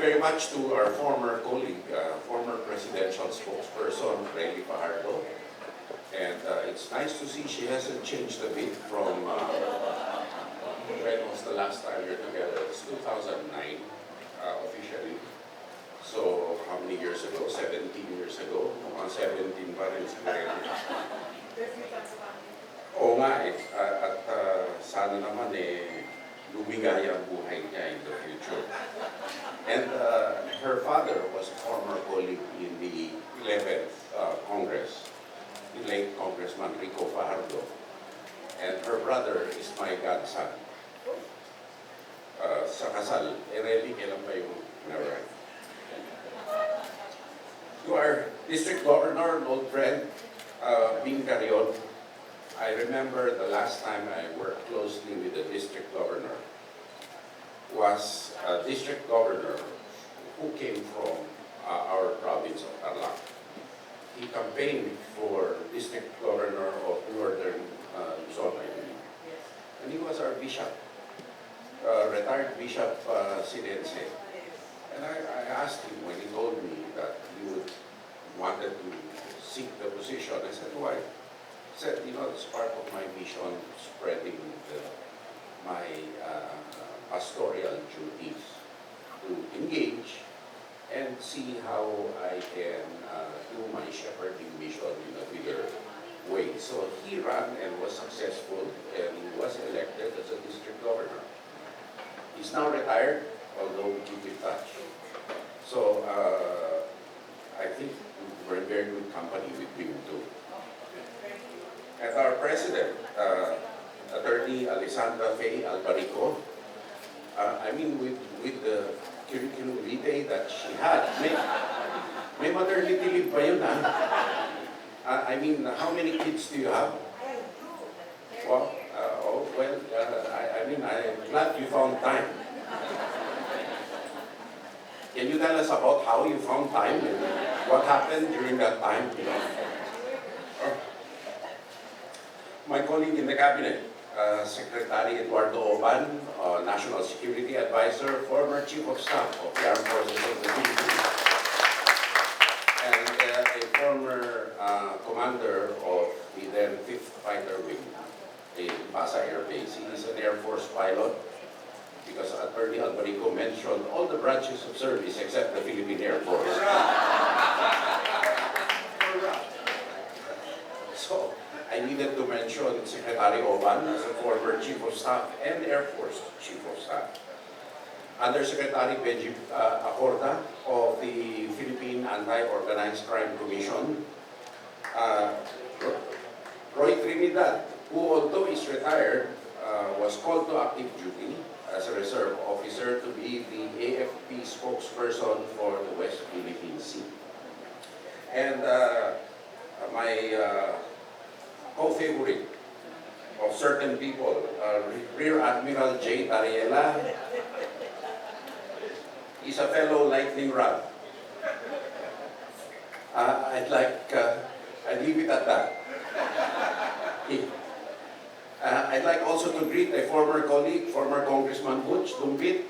very much to our former colleague, former presidential spokesperson, Rely Fajardo. And it's nice to see she hasn't changed a bit from when was the last time we were together? It's 2009, officially. So, how many years ago? 17 years ago? Mga 17 pa rin si Rely. Oo nga eh. At sana naman lumigaya ang buhay niya in the future. And her father was a former colleague in the 11th Congress, the late Congressman Rico Fajardo. And her brother is my godson. Sa kasal, Rely, kailan ba yung naran? To our district governor, an old friend, Bing Carrion, I remember the last time I worked closely with the district governor was a district governor who came from our province of Tarlac. He campaigned for district governor of Northern Luzon, I believe. And he was our bishop, retired Bishop Sidense. And I asked him when he told me that he wanted to seek the position. I said, why? He said, it's part of my mission, spreading my pastoral duties to engage and see how I can do my shepherding mission in a bigger way. So he ran and was successful, and he was elected as a district governor. He's now retired, although we keep in touch. So I think we're in very good company with him too. And our president, Attorney Alessandra Faye Albarico, I mean, with the curriculum vitae that she had, may maternity leave ba yun, ha? I mean, how many kids do you have? Well, I mean, I'm glad you found time. Can you tell us about how you found time and what happened during that time? My colleague in the cabinet, Secretary Eduardo Oban, National Security Advisor, former Chief of Staff of the Armed Forces of the Philippines, and a former commander of the then 5th Fighter Wing in Pasay Air Base. He is an Air Force pilot, because Attorney Albarico mentioned all the branches of service except the Philippine Air Force. So, I needed to mention Secretary Oban as a former Chief of Staff and Air Force Chief of Staff. Undersecretary Benji Acorda of the Philippine Anti-Organized Crime Commission. Roy Trinidad, who although is retired, was called to active duty as a reserve officer to be the AFP spokesperson for the West Philippine Sea. And my co-favorite of certain people, Rear Admiral J. Tariela, is a fellow lightning rod. I'd leave it at that. I'd like also to greet a former colleague, former Congressman Butch Dumbit.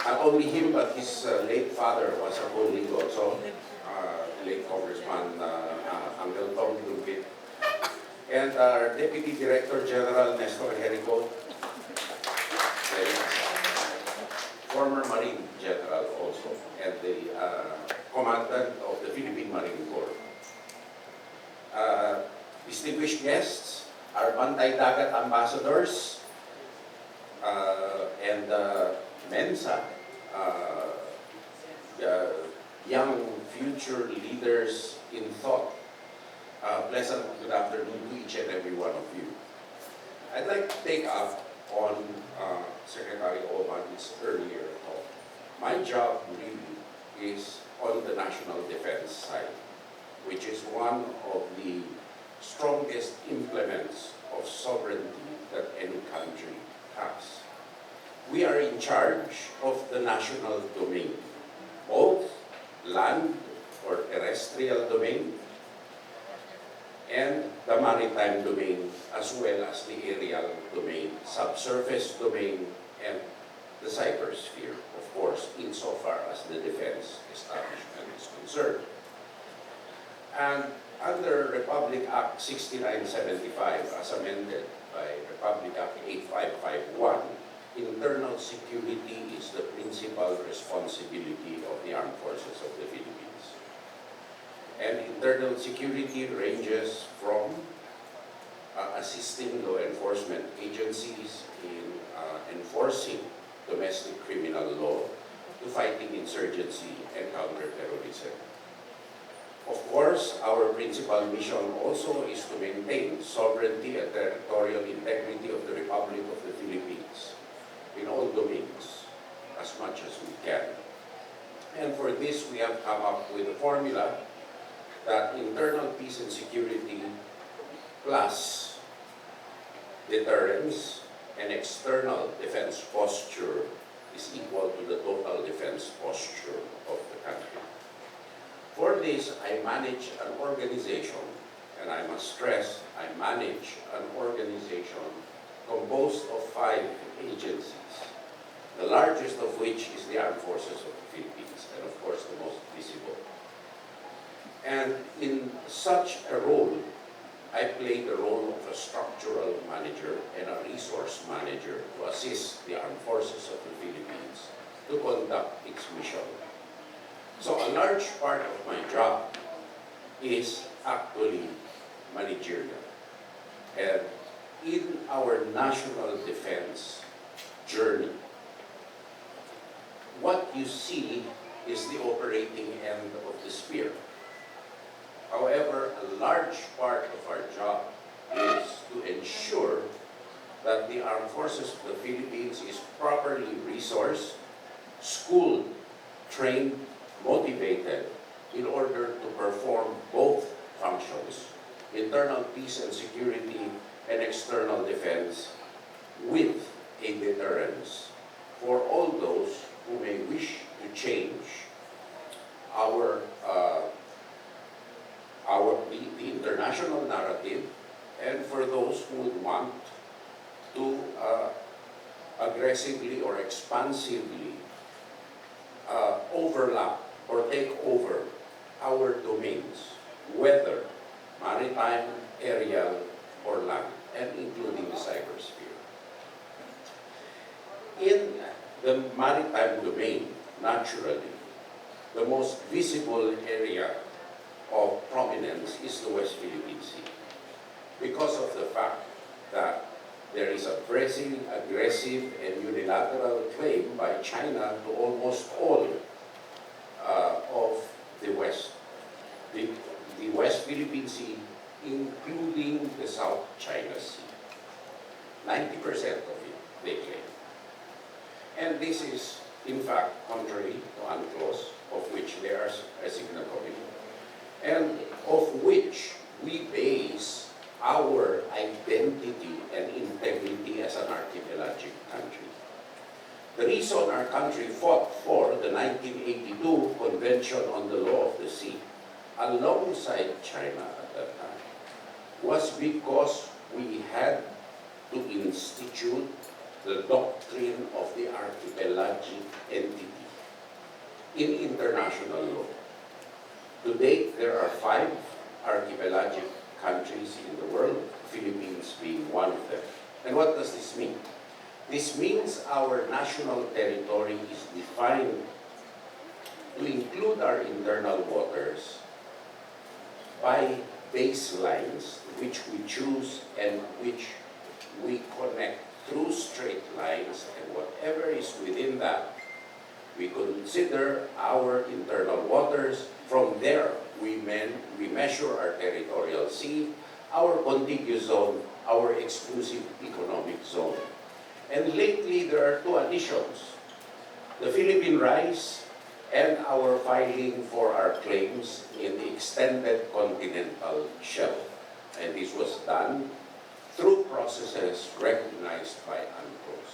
Not only him, but his late father was a colleague also, late Congressman Uncle Tom Dumbit. And our Deputy Director General Nestor Jericho, former Marine General also, and the Commandant of the Philippine Marine Corps. Distinguished guests, our Bantay Dagat ambassadors, and Mensa, young future leaders in thought. Pleasant good afternoon to each and every one of you. I'd like to take up on Secretary Oban's earlier talk. My job really is on the national defense side, which is one of the strongest implements of sovereignty that any country has. We are in charge of the national domain, both land or terrestrial domain and the maritime domain, as well as the aerial domain, subsurface domain, and the cybersphere, of course, insofar as the defense establishment is concerned. And under Republic Act 6975, as amended by Republic Act 8551, internal security is the principal responsibility of the armed forces of the Philippines. And internal security ranges from assisting law enforcement agencies in enforcing domestic criminal law to fighting insurgency and counterterrorism. Of course, our principal mission also is to maintain sovereignty and territorial integrity of the Republic of the Philippines in all domains as much as we can. And for this, we have come up with a formula that internal peace and security plus deterrence and external defense posture is equal to the total defense posture of the country. For this, I manage an organization, and I must stress, I manage an organization composed of 5 agencies, the largest of which is the Armed Forces of the Philippines, and of course the most visible. And in such a role, I play the role of a structural manager and a resource manager to assist the Armed Forces of the Philippines to conduct its mission. So a large part of my job is actually managerial. And in our national defense journey, what you see is the operating end of the spear. However, a large part of our job is to ensure that the Armed Forces of the Philippines is properly resourced, schooled, trained, motivated in order to perform both functions, internal peace and security and external defense, with a deterrence for all those who may wish to change the international narrative, and for those who would want to aggressively or expansively overlap or take over our domains, whether maritime, aerial, or land, and including the cybersphere. In the maritime domain, naturally, the most visible area of prominence is the West Philippine Sea, because of the fact that there is a pressing, aggressive, and unilateral claim by China to almost all of the West. The West Philippine Sea, including the South China Sea. 90% of it, they claim. And this is, in fact, contrary to UNCLOS, of which they are a signatory, and of which we base our identity and integrity as an archipelagic country. The reason our country fought for the 1982 Convention on the Law of the Sea, alongside China at that time, was because we had to institute the doctrine of the archipelagic entity in international law. To date, there are 5 archipelagic countries in the world, Philippines being one of them. And what does this mean? This means our national territory is defined to include our internal waters by baselines which we choose and which we connect through straight lines, and whatever is within that, we consider our internal waters. From there, we measure our territorial sea, our contiguous zone, our exclusive economic zone. And lately, there are 2 additions: the Philippine Rise and our filing for our claims in the extended continental shelf. And this was done through processes recognized by UNCLOS.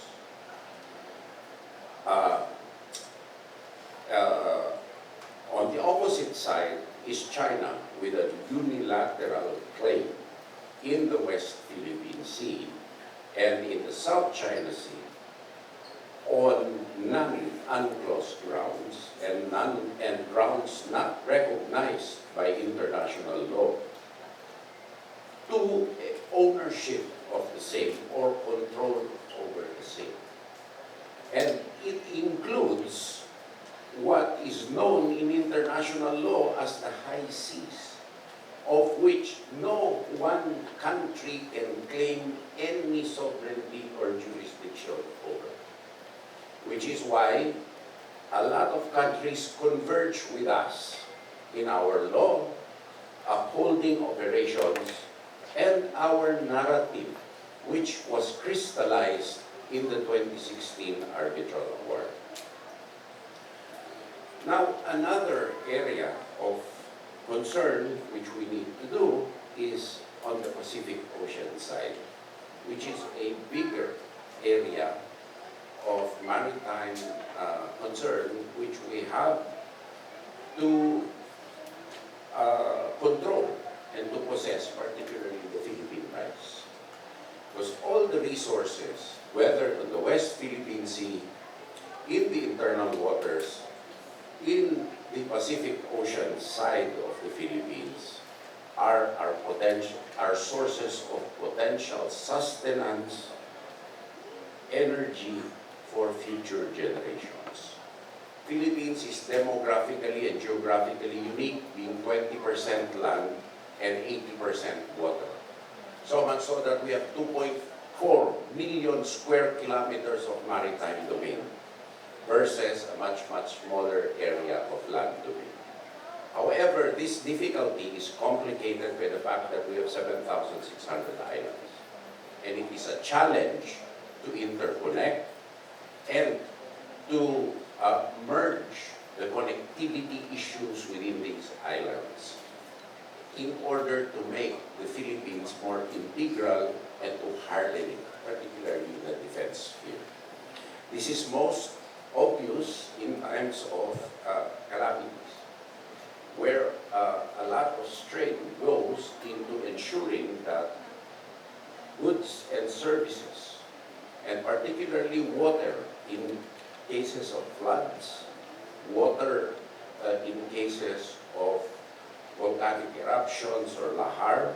On the opposite side is China with a unilateral claim in the West Philippine Sea and in the South China Sea on non-unclosed grounds and grounds not recognized by international law to ownership of the same or control over the same. And it includes what is known in international law as the high seas, of which no one country can claim any sovereignty or jurisdiction over. Which is why a lot of countries converge with us in our law, upholding operations, and our narrative, which was crystallized in the 2016 Arbitral Award. Now, another area of concern which we need to do is on the Pacific Ocean side, which is a bigger area of maritime concern, which we have to control and to possess, particularly the Philippine rights. Because all the resources, whether on the West Philippine Sea, in the internal waters, in the Pacific Ocean side of the Philippines, are sources of potential sustenance, energy for future generations. Philippines is demographically and geographically unique, being 20% land and 80% water. So much so that we have 2.4 million square kilometers of maritime domain versus a much, much smaller area of land domain. However, this difficulty is complicated by the fact that we have 7,600 islands. And it is a challenge to interconnect and to merge the connectivity issues within these islands in order to make the Philippines more integral and to harden it, particularly in the defense sphere. This is most obvious in times of calamities, where a lot of strain goes into ensuring that goods and services, and particularly water in cases of floods, water in cases of volcanic eruptions or lahar,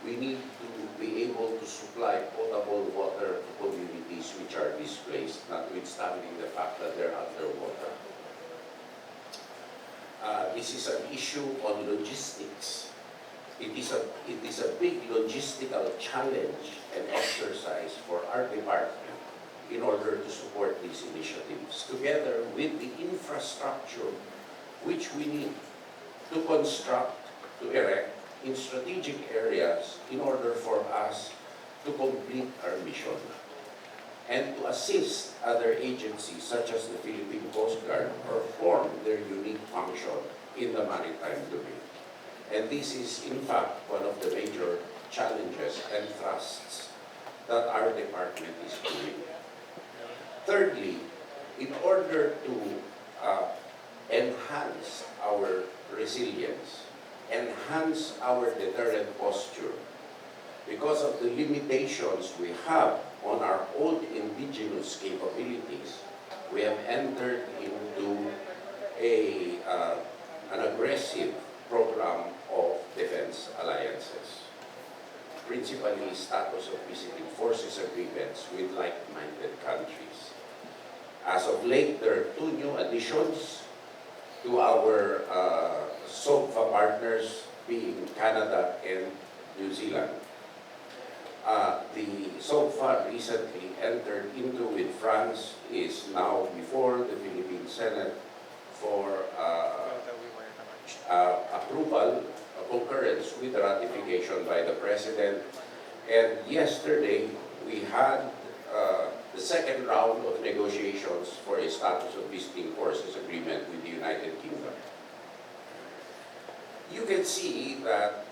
we need to be able to supply potable water to communities which are displaced, notwithstanding the fact that they're underwater. This is an issue on logistics. It is a big logistical challenge and exercise for our department in order to support these initiatives, together with the infrastructure which we need to construct, to erect in strategic areas in order for us to complete our mission and to assist other agencies such as the Philippine Coast Guard perform their unique function in the maritime domain. And this is, in fact, one of the major challenges and thrusts that our department is doing. Thirdly, in order to enhance our resilience, enhance our deterrent posture, because of the limitations we have on our own indigenous capabilities, we have entered into an aggressive program of defense alliances, principally status of visiting forces agreements with like-minded countries. As of late, there are 2 new additions to our SOGFA partners, being Canada and New Zealand. The SOGFA recently entered into with France is now before the Philippine Senate for approval, concurrence with the ratification by the President. And yesterday, we had the second round of negotiations for a status of visiting forces agreement with the United Kingdom. You can see that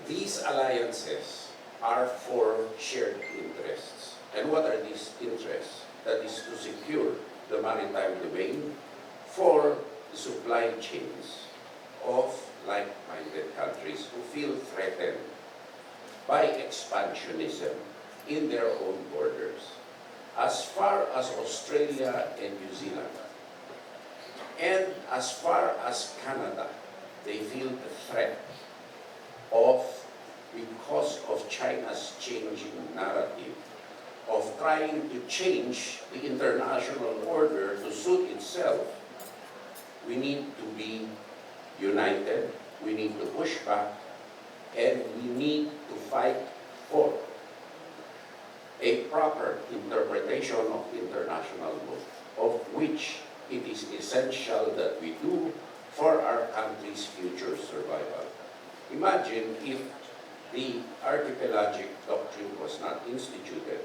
these alliances are for shared interests. And what are these interests? That is to secure the maritime domain for the supply chains of like-minded countries who feel threatened by expansionism in their own borders. as far as Australia and New Zealand. And as far as Canada, they feel the threat of, because of China's changing narrative, of trying to change the international order to suit itself. We need to be united, we need to push back, and we need to fight for a proper interpretation of international law, of which it is essential that we do for our country's future survival. Imagine if the archipelagic doctrine was not instituted,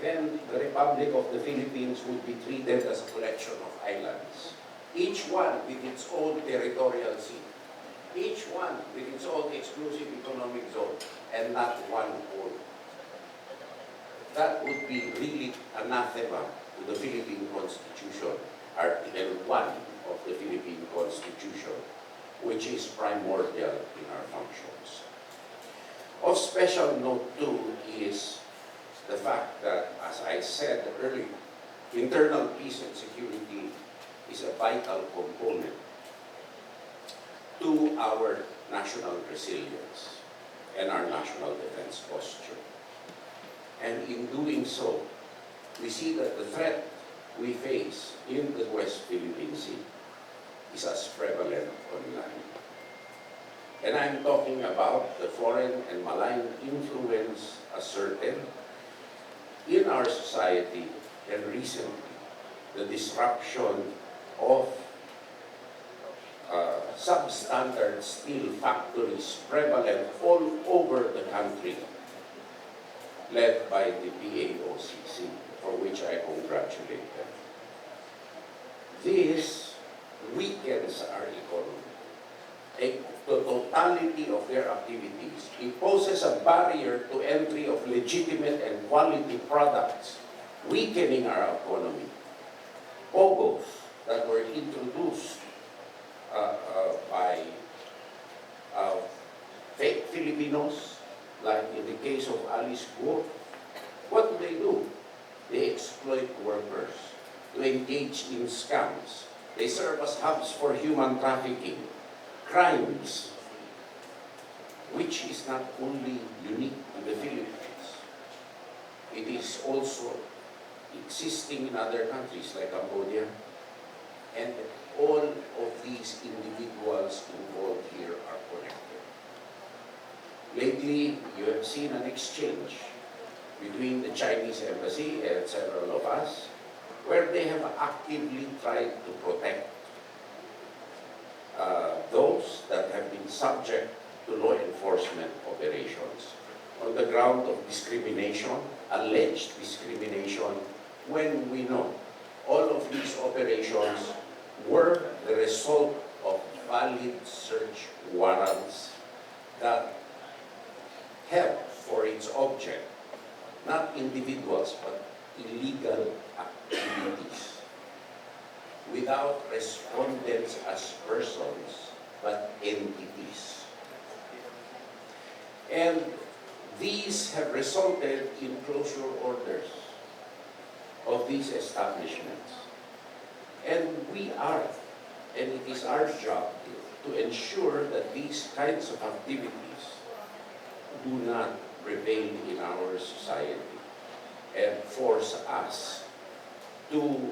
then the Republic of the Philippines would be treated as a collection of islands, each one with its own territorial sea, each one with its own exclusive economic zone, and not one whole. That would be really anathema to the Philippine Constitution, Article 1 of the Philippine Constitution, which is primordial in our functions. Of special note too is the fact that, as I said earlier, internal peace and security is a vital component to our national resilience and our national defense posture. And in doing so, we see that the threat we face in the West Philippine Sea is as prevalent on land. And I'm talking about the foreign and malign influence asserted in our society, and recently the disruption of substandard steel factories prevalent all over the country, led by the PAOCC, for which I congratulate them. This weakens our economy. The totality of their activities imposes a barrier to entry of legitimate and quality products, weakening our economy. POGOs that were introduced by fake Filipinos, like in the case of Alice Guo, what do? They exploit workers to engage in scams. They serve as hubs for human trafficking, crimes, which is not only unique to the Philippines. It is also existing in other countries like Cambodia, and all of these individuals involved here are connected. Lately, you have seen an exchange between the Chinese embassy and several of us, where they have actively tried to protect those that have been subject to law enforcement operations on the ground of discrimination, alleged discrimination, when we know all of these operations were the result of valid search warrants that have for its object not individuals but illegal activities, without respondents as persons but entities. And these have resulted in closure orders of these establishments. And it is our job to ensure that these kinds of activities do not prevail in our society and force us to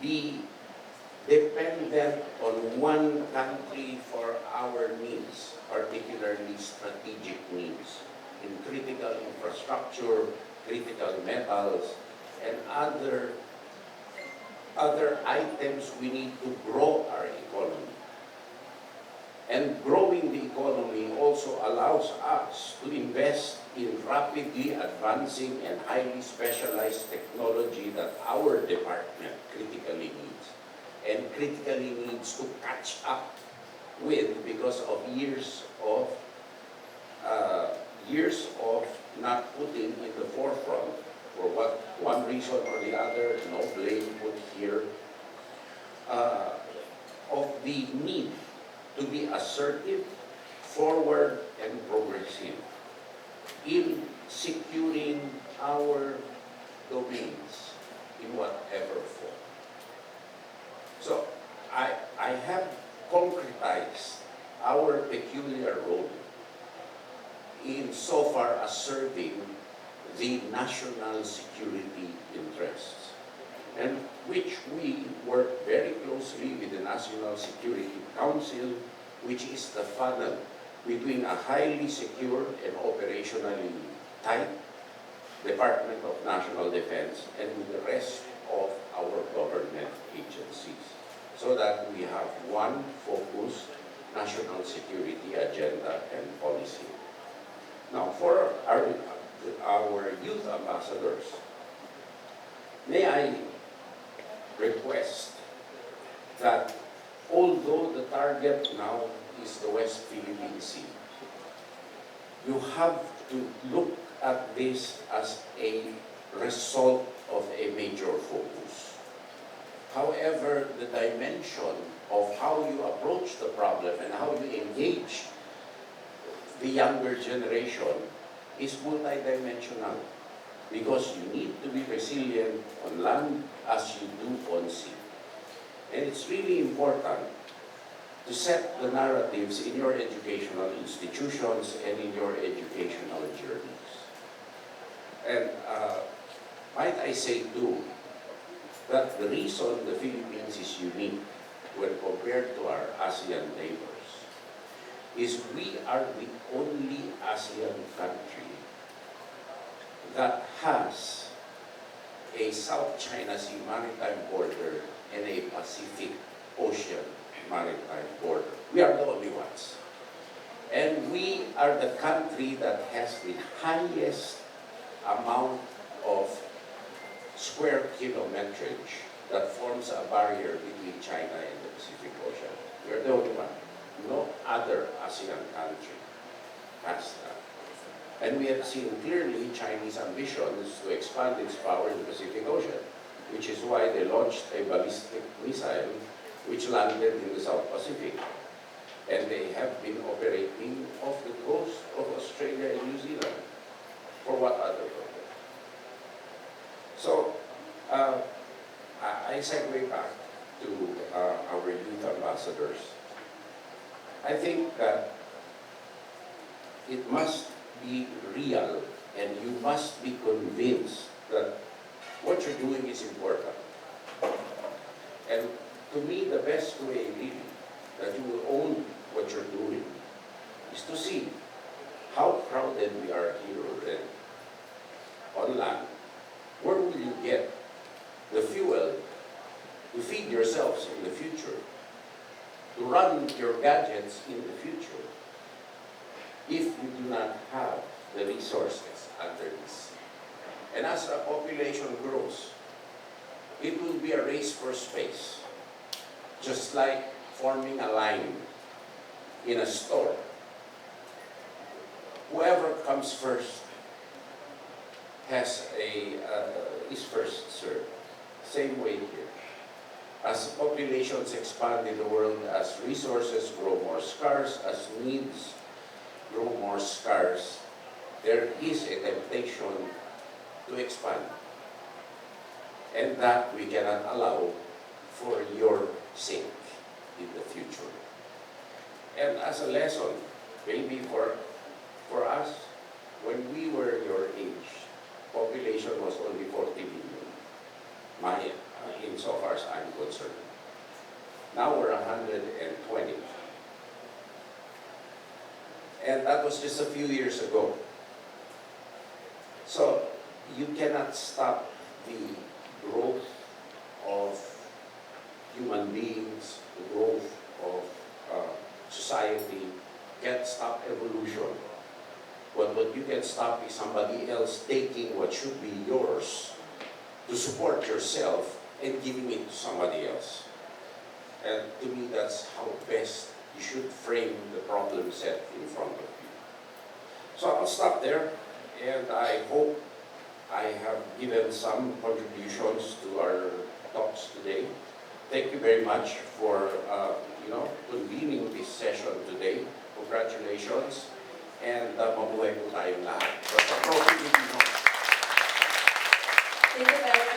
be dependent on one country for our needs, particularly strategic needs in critical infrastructure, critical metals, and other items we need to grow our economy. And growing the economy also allows us to invest in rapidly advancing and highly specialized technology that our department critically needs, and critically needs to catch up with because of years of not putting in the forefront, for one reason or the other, no blame put here, of the need to be assertive, forward, and progressive in securing our domains in whatever form. So I have concretized our peculiar role in so far as serving the national security interests, and which we work very closely with the National Security Council, which is the funnel between a highly secure and operationally tight Department of National Defense and with the rest of our government agencies, so that we have one focused national security agenda and policy. Now, for our youth ambassadors, may I request that although the target now is the West Philippine Sea, you have to look at this as a result of a major focus. However, the dimension of how you approach the problem and how you engage the younger generation is multidimensional, because you need to be resilient on land as you do on sea. And it's really important to set the narratives in your educational institutions and in your educational journeys. And might I say too, that the reason the Philippines is unique when compared to our ASEAN neighbors is we are the only ASEAN country that has a South China Sea maritime border and a Pacific Ocean maritime border. We are the only ones. And we are the country that has the highest amount of square kilometrage that forms a barrier between China and the Pacific Ocean. We are the only one. No other ASEAN country has that. And we have seen clearly Chinese ambitions to expand its power in the Pacific Ocean, which is why they launched a ballistic missile which landed in the South Pacific. And they have been operating off the coast of Australia and New Zealand. For what other purpose? So, I segue back to our youth ambassadors. I think that it must be real, and you must be convinced that what you're doing is important. And to me, the best way really that you will own what you're doing is to see how crowded we are here already on land. Where will you get the fuel to feed yourselves in the future, to run your gadgets in the future, if you do not have the resources under this? And as the population grows, it will be a race for space, just like forming a line in a store. Whoever comes first is first served. Same way here. As populations expand in the world, as resources grow more scarce, as needs grow more scarce, there is a temptation to expand. And that we cannot allow for your sake in the future. And as a lesson, maybe for us, when we were your age, population was only 40 million, insofar as I'm concerned. Now we're 120. And that was just a few years ago. So you cannot stop the growth of human beings, the growth of society. Can't stop evolution. But what you can stop is somebody else taking what should be yours to support yourself and giving it to somebody else. And to me, that's how best you should frame the problem set in front of you. So I'll stop there, and I hope I have given some contributions to our talks today. Thank you very much for convening this session today. Congratulations. And mabuhay po tayong lahat. But appropriately, Thank you very